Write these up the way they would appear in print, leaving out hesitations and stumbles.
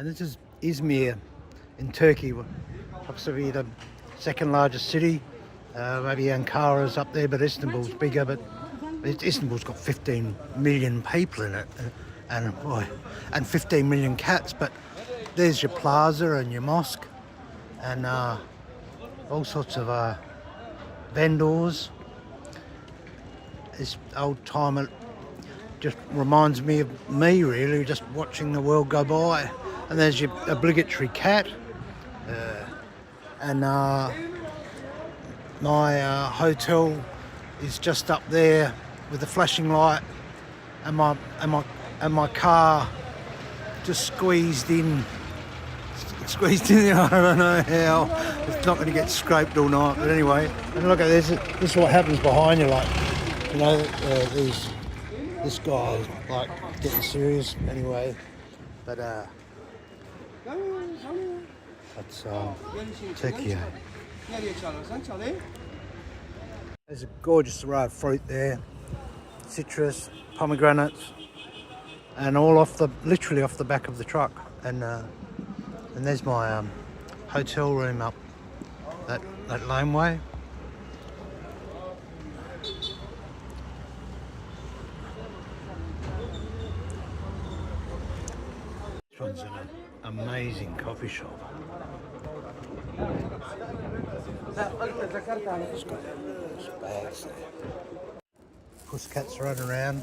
And this is Izmir in Turkey, possibly the second largest city. Maybe Ankara's up there, but Istanbul's bigger. But Istanbul's got 15 million people in it, and 15 million cats. But there's your plaza and your mosque, and all sorts of vendors. This old time, it just reminds me of me, really, just watching the world go by. And there's your obligatory cat, and my hotel is just up there with the flashing light, and my car just squeezed in. I don't know how. It's not going to get scraped all night, but anyway. And look at this. This is what happens behind you, like, you know, this guy is like getting serious anyway. But that's Turkey. There's a gorgeous array of fruit there, citrus, pomegranates, and all literally off the back of the truck. And there's my hotel room up that laneway. This one's an amazing coffee shop. It's got bags there. Pussycats running around.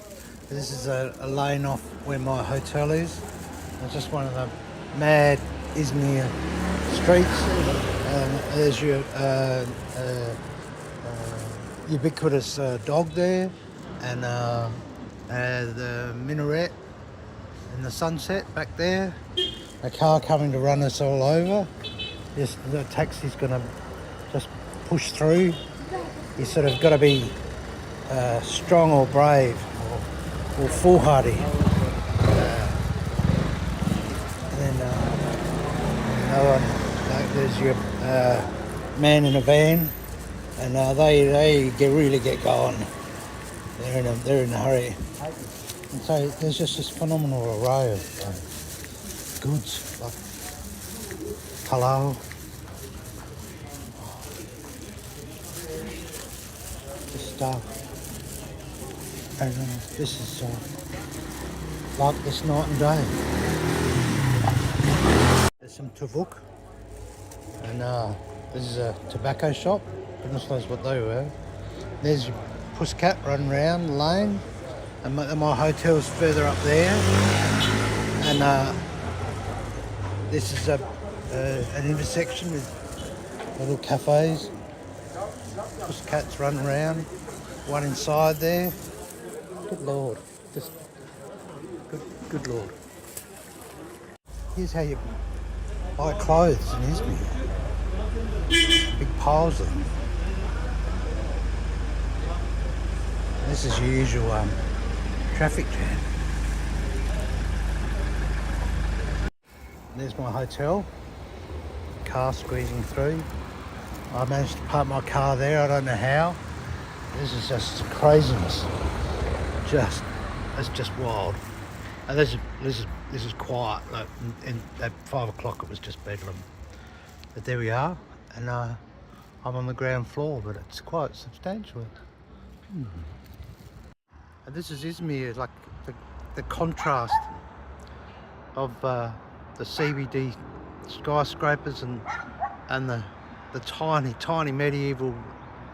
This is a lane off where my hotel is. It's just one of the mad Izmir streets. There's your ubiquitous dog there, and the minaret in the sunset back there. A car coming to run us all over. The taxi's going to just push through. You sort of got to be strong or brave or foolhardy. And then there's your man in a van, and they really get going. They're in a hurry. And so there's just this phenomenal array of goods, like halal, this stuff, and this is like this night and day. There's some tavuk, and this is a tobacco shop. Goodness knows what they were. There's your pussycat running around the lane, and my hotel's further up there. And this is an intersection with little cafes. Pussycats running around. One inside there. Good Lord, just good Lord. Here's how you buy clothes in Izmir. Big piles of them. This is your usual traffic jam. There's my hotel. Car squeezing through. I managed to park my car there. I don't know how. This is just craziness. It's just wild. And this is quiet. Like, at 5 o'clock it was just bedlam. But there we are, and I'm on the ground floor, but it's quite substantial. And this is Izmir, like the contrast of the CBD skyscrapers and the tiny medieval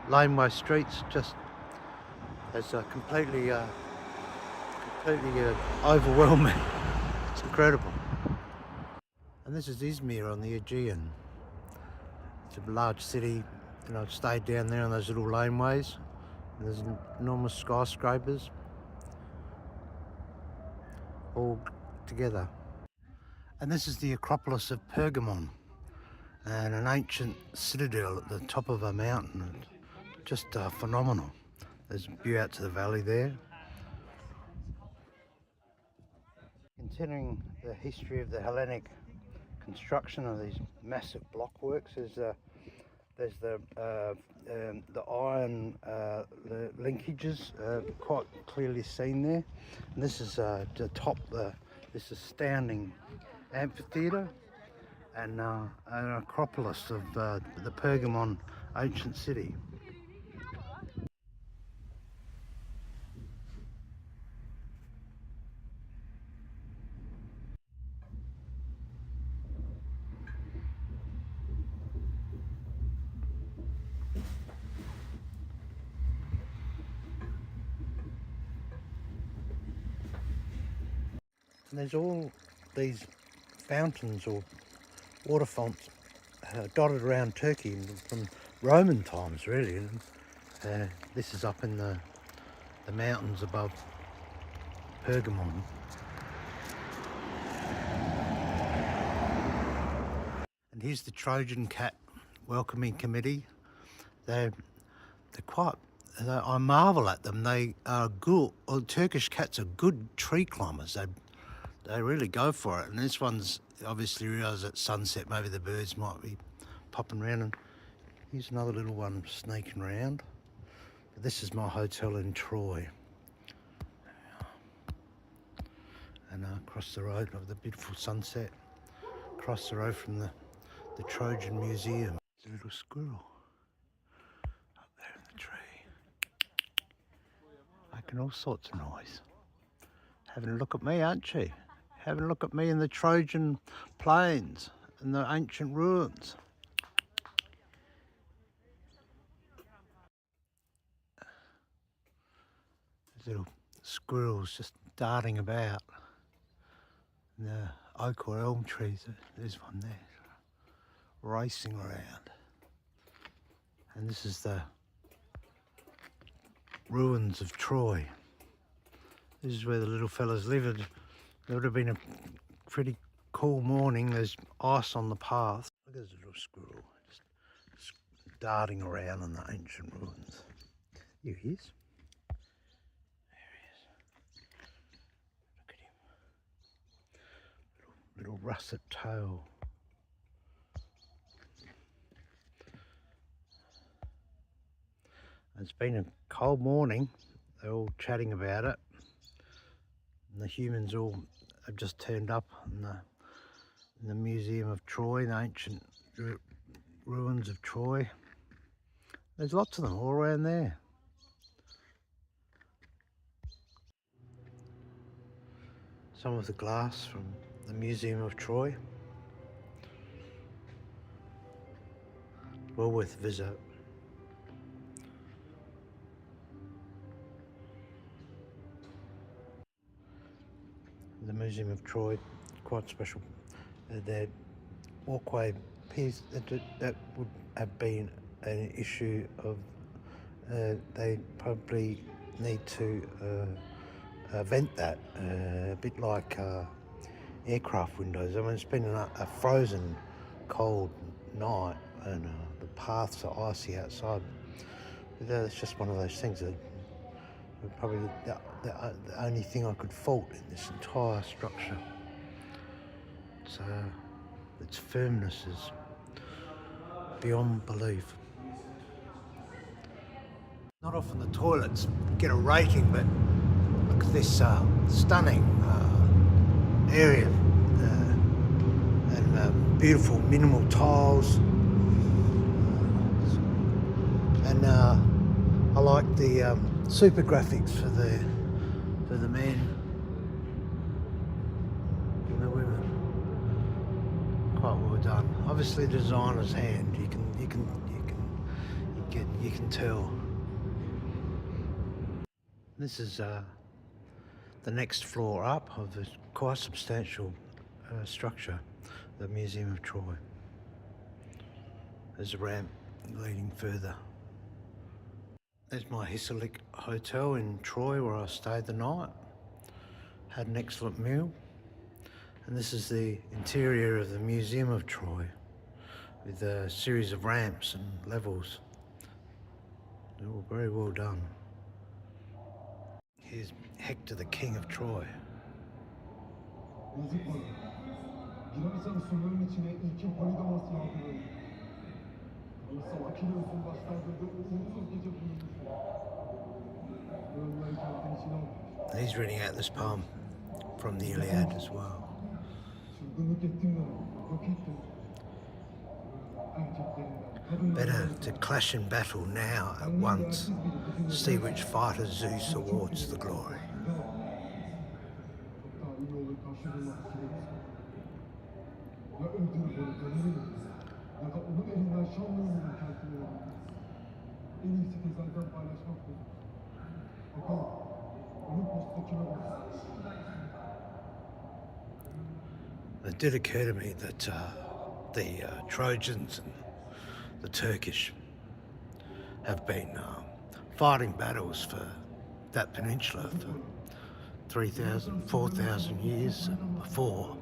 laneway streets. Just as completely overwhelming. It's incredible. And this is Izmir on the Aegean. It's a large city, and I've stayed down there on those little laneways. And there's enormous skyscrapers all together. And this is the Acropolis of Pergamon, and an ancient citadel at the top of a mountain. Just phenomenal. There's a view out to the valley there. Considering the history of the Hellenic construction of these massive blockworks, there's the iron the linkages quite clearly seen there. And this is to top this astounding Amphitheatre and an acropolis of the Pergamon ancient city. And there's all these fountains or water fonts dotted around Turkey from Roman times, really. And, this is up in the mountains above Pergamon. And here's the Trojan Cat Welcoming Committee. They're quite. I marvel at them. They are good. Well, Turkish cats are good tree climbers. They really go for it. And this one's obviously realised at sunset maybe the birds might be popping around. And here's another little one sneaking around. But this is my hotel in Troy. And across the road of the beautiful sunset. Across the road from the Trojan Museum. There's a little squirrel up there in the tree. Making all sorts of noise. Having a look at me, aren't she? Having a look at me in the Trojan plains and the ancient ruins. There's little squirrels just darting about. And the oak or elm trees, there's one there, racing around. And this is the ruins of Troy. This is where the little fellas lived. It would have been a pretty cool morning. There's ice on the path. Look at this little squirrel just darting around in the ancient ruins. Here he is. There he is. Look at him. Little russet tail. It's been a cold morning. They're all chatting about it. And the humans all have just turned up in the Museum of Troy, the ancient ruins of Troy. There's lots of them all around there. Some of the glass from the Museum of Troy. Well worth a visit. The Museum of Troy, quite special. That walkway piece that would have been an issue of they probably need to vent that a bit like aircraft windows. I mean, it's been a frozen cold night and the paths are icy outside. But it's just one of those things that probably the only thing I could fault in this entire structure. Its firmness is beyond belief. Not often the toilets get a rating, but look at this stunning area and beautiful minimal tiles. And I like the super graphics for the men and the women. Quite well done. Obviously, designer's hand. You can tell. This is the next floor up of this quite substantial structure, the Museum of Troy. There's a ramp leading further. There's my Hisarlik Hotel in Troy where I stayed the night. Had an excellent meal. And this is the interior of the Museum of Troy with a series of ramps and levels. They're all very well done. Here's Hector, the King of Troy. And he's reading out this poem from the Iliad as well. Better to clash in battle now at once, see which fighter Zeus awards the glory. It did occur to me that the Trojans and the Turkish have been fighting battles for that peninsula for 3,000, 4,000 years before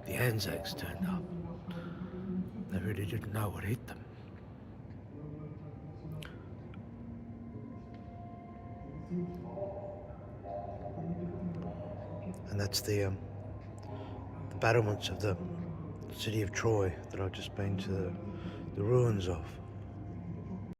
the Anzacs turned up. They really didn't know what hit them. And that's the battlements of the city of Troy that I've just been to the ruins of.